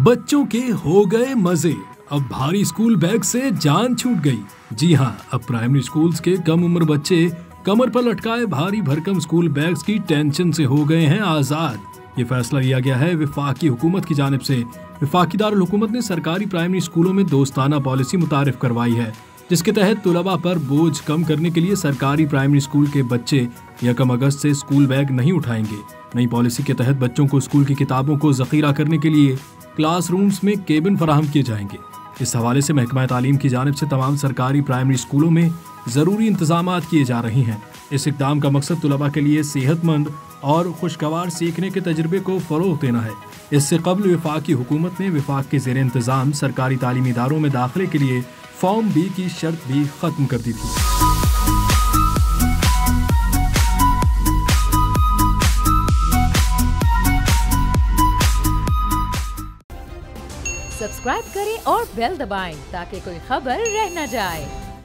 बच्चों के हो गए मजे, अब भारी स्कूल बैग से जान छूट गई। जी हाँ, अब प्राइमरी स्कूल्स के कम उम्र बच्चे कमर पर लटकाए भारी भरकम स्कूल बैग्स की टेंशन से हो गए हैं आजाद। ये फैसला लिया गया है वफाकी हुकूमत की जानिब से। वफाकी दारुल हुकूमत ने सरकारी प्राइमरी स्कूलों में दोस्ताना पॉलिसी मुतारिफ करवाई है, जिसके तहत तुलबा पर बोझ कम करने के लिए सरकारी प्राइमरी स्कूल के बच्चे 1 अगस्त से स्कूल बैग नहीं उठाएंगे। नई पॉलिसी के तहत बच्चों को स्कूल की किताबों को जखीरा करने के लिए क्लासरूम्स में केबिन फराहम किए जाएंगे। इस हवाले से महकमा तालीम की जानिब से तमाम सरकारी प्राइमरी स्कूलों में ज़रूरी इंतजामात किए जा रहे हैं। इस इक़दाम का मकसद तुलबा के लिए सेहतमंद और खुशगवार सीखने के तजुर्बे को फ़रोग़ देना है। इससे कबल वफाकी हुकूमत ने वफाक के ज़ेर इंतज़ाम सरकारी तालीमी इदारों में दाखिले के लिए फॉर्म बी की शर्त भी ख़त्म कर दी थी। सब्सक्राइब करें और बेल दबाएं ताकि कोई खबर रह न जाए।